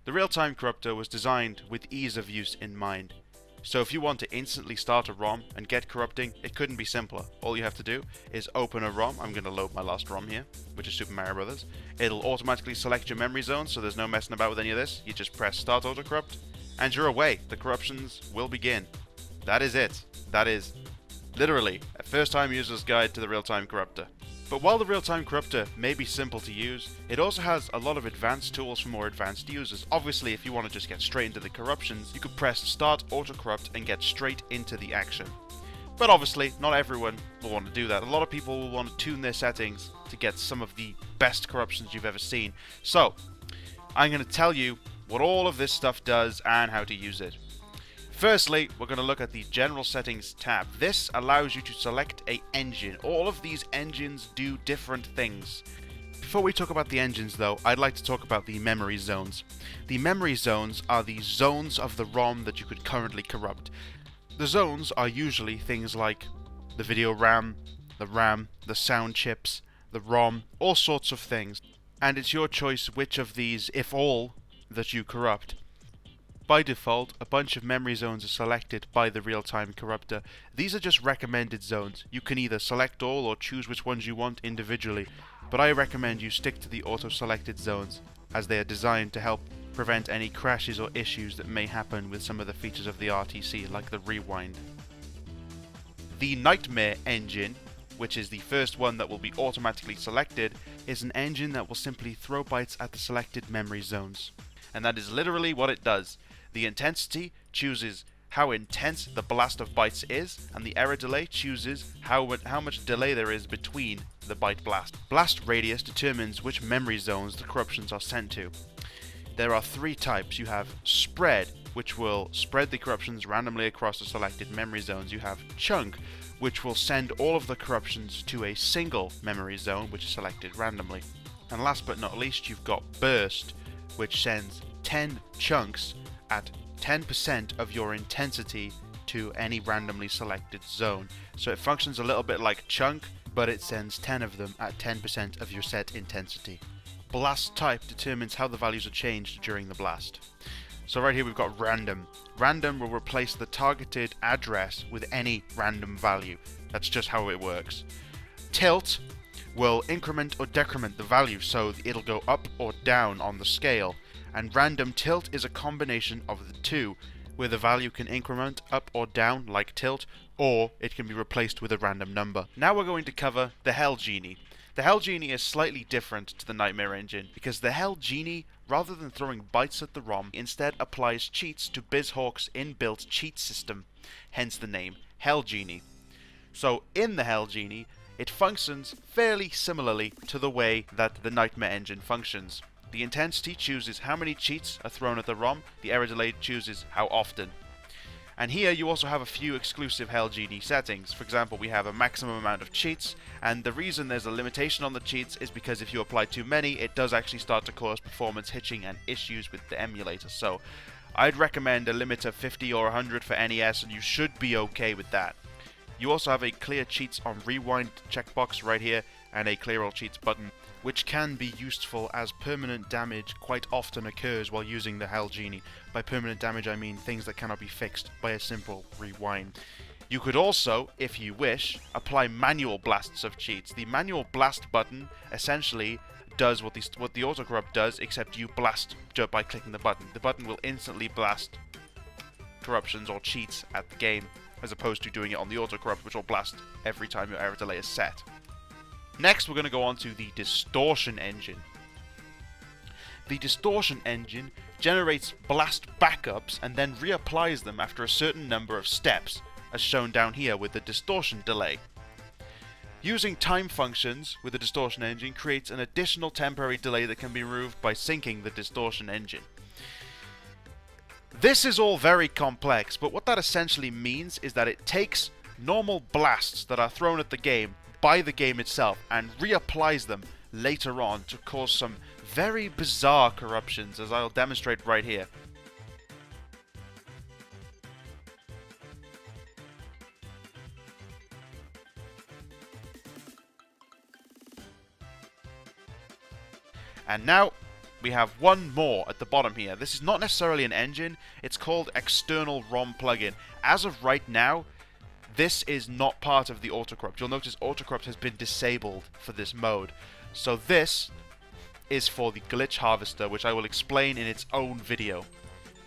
The real-time corruptor was designed with ease of use in mind. So if you want to instantly start a ROM and get corrupting, it couldn't be simpler. All you have to do is open a ROM. I'm going to load my last ROM here, which is Super Mario Brothers. It'll automatically select your memory zone, so there's no messing about with any of this. You just press Start Auto Corrupt, and you're away. The corruptions will begin. That is it. That is literally a first-time user's guide to the real-time corruptor. But while the real-time corruptor may be simple to use, it also has a lot of advanced tools for more advanced users. Obviously, if you want to just get straight into the corruptions, you could press Start Auto Corrupt and get straight into the action. But obviously, not everyone will want to do that. A lot of people will want to tune their settings to get some of the best corruptions you've ever seen. So, I'm going to tell you what all of this stuff does and how to use it. Firstly, we're going to look at the General Settings tab. This allows you to select an engine. All of these engines do different things. Before we talk about the engines though, I'd like to talk about the memory zones. The memory zones are the zones of the ROM that you could currently corrupt. The zones are usually things like the video RAM, the sound chips, the ROM, all sorts of things. And it's your choice which of these, if all, that you corrupt. By default, a bunch of memory zones are selected by the real-time corruptor. These are just recommended zones. You can either select all or choose which ones you want individually, but I recommend you stick to the auto-selected zones, as they are designed to help prevent any crashes or issues that may happen with some of the features of the RTC, like the rewind. The Nightmare engine, which is the first one that will be automatically selected, is an engine that will simply throw bytes at the selected memory zones. And that is literally what it does. The intensity chooses how intense the blast of bytes is, and the error delay chooses how much delay there is between the byte blast. Blast radius determines which memory zones the corruptions are sent to. There are three types. You have spread, which will spread the corruptions randomly across the selected memory zones. You have chunk, which will send all of the corruptions to a single memory zone, which is selected randomly. And last but not least, you've got burst, which sends 10 chunks at 10% of your intensity to any randomly selected zone. So it functions a little bit like chunk, but it sends 10 of them at 10% of your set intensity. Blast type determines how the values are changed during the blast. So right here we've got random. Random will replace the targeted address with any random value. That's just how it works. Tilt will increment or decrement the value, so it'll go up or down on the scale. And random tilt is a combination of the two, where the value can increment up or down like tilt, or it can be replaced with a random number. Now we're going to cover the Hell Genie. The Hell Genie is slightly different to the Nightmare engine, because the Hell Genie, rather than throwing bytes at the ROM, instead applies cheats to BizHawk's inbuilt cheat system, hence the name Hell Genie. So in the Hell Genie, it functions fairly similarly to the way that the Nightmare engine functions. The intensity chooses how many cheats are thrown at the ROM, the error delay chooses how often. And here you also have a few exclusive Hell Genie settings. For example, we have a maximum amount of cheats, and the reason there's a limitation on the cheats is because if you apply too many, it does actually start to cause performance hitching and issues with the emulator. So I'd recommend a limit of 50 or 100 for NES, and you should be okay with that. You also have a clear cheats on rewind checkbox right here, and a clear all cheats button, which can be useful as permanent damage quite often occurs while using the Hell Genie. By permanent damage I mean things that cannot be fixed by a simple rewind. You could also, if you wish, apply manual blasts of cheats. The manual blast button essentially does what the autocorrupt does, except you blast just by clicking the button. The button will instantly blast corruptions or cheats at the game, as opposed to doing it on the autocorrupt, which will blast every time your error delay is set. Next, we're going to go on to the Distortion Engine. The Distortion Engine generates blast backups and then reapplies them after a certain number of steps, as shown down here with the distortion delay. Using time functions with the Distortion Engine creates an additional temporary delay that can be removed by syncing the Distortion Engine. This is all very complex, but what that essentially means is that it takes normal blasts that are thrown at the game by the game itself and reapplies them later on to cause some very bizarre corruptions, as I'll demonstrate right here. And now, we have one more at the bottom here. This is not necessarily an engine, it's called external ROM plugin. As of right now, this is not part of the autocorrupt. You'll notice autocorrupt has been disabled for this mode. So this is for the glitch harvester, which I will explain in its own video.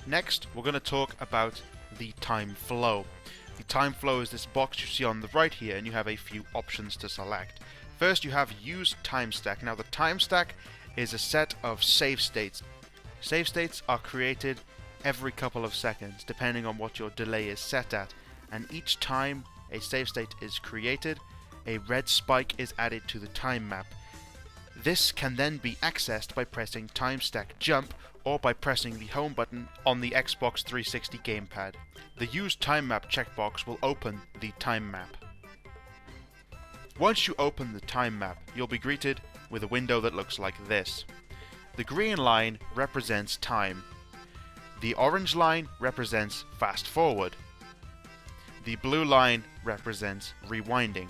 Next, we're going to talk about the time flow. The time flow is this box you see on the right here, and you have a few options to select. First, you have use time stack. Now, the time stack is a set of save states. Save states are created every couple of seconds, depending on what your delay is set at. And each time a save state is created, a red spike is added to the time map. This can then be accessed by pressing time stack jump or by pressing the home button on the Xbox 360 gamepad. The use time map checkbox will open the time map. Once you open the time map, you'll be greeted with a window that looks like this. The green line represents time. The orange line represents fast forward. The blue line represents rewinding.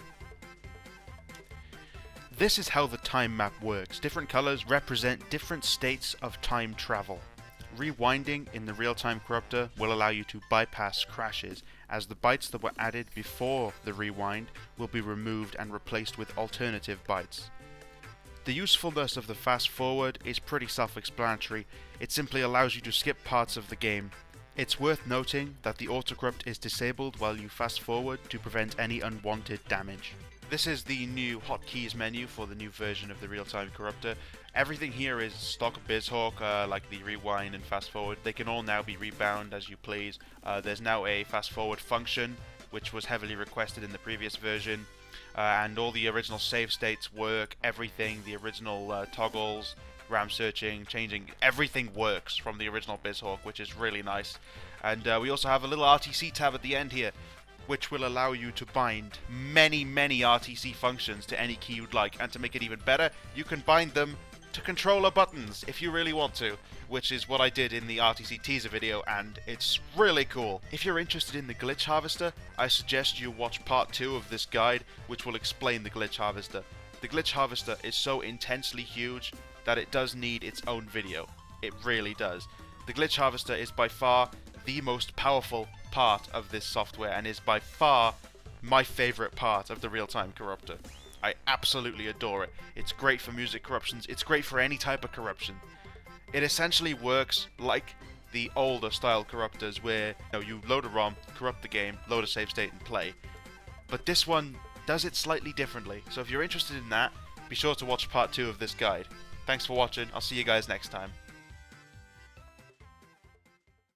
This is how the time map works. Different colors represent different states of time travel. Rewinding in the real-time corruptor will allow you to bypass crashes, as the bytes that were added before the rewind will be removed and replaced with alternative bytes. The usefulness of the fast forward is pretty self-explanatory. It simply allows you to skip parts of the game. It's worth noting that the autocorrupt is disabled while you fast forward to prevent any unwanted damage. This is the new Hotkeys menu for the new version of the real-time corruptor. Everything here is stock BizHawk, like the rewind and fast forward. They can all now be rebound as you please. There's now a fast forward function, which was heavily requested in the previous version. And all the original save states work, everything, the original toggles, RAM searching, changing, everything works from the original BizHawk, which is really nice. And we also have a little RTC tab at the end here, which will allow you to bind many RTC functions to any key you'd like. And to make it even better, you can bind them to controller buttons if you really want to, which is what I did in the RTC teaser video, and it's really cool. If you're interested in the glitch harvester, I suggest you watch part 2 of this guide, which will explain the glitch harvester. The glitch harvester is so intensely huge that it does need its own video. It really does. The glitch harvester is by far the most powerful part of this software and is by far my favorite part of the real-time corruptor. I absolutely adore it. It's great for music corruptions. It's great for any type of corruption. It essentially works like the older style corruptors where you load a ROM, corrupt the game, load a save state and play. But this one does it slightly differently. So if you're interested in that, be sure to watch part 2 of this guide. Thanks for watching. I'll see you guys next time.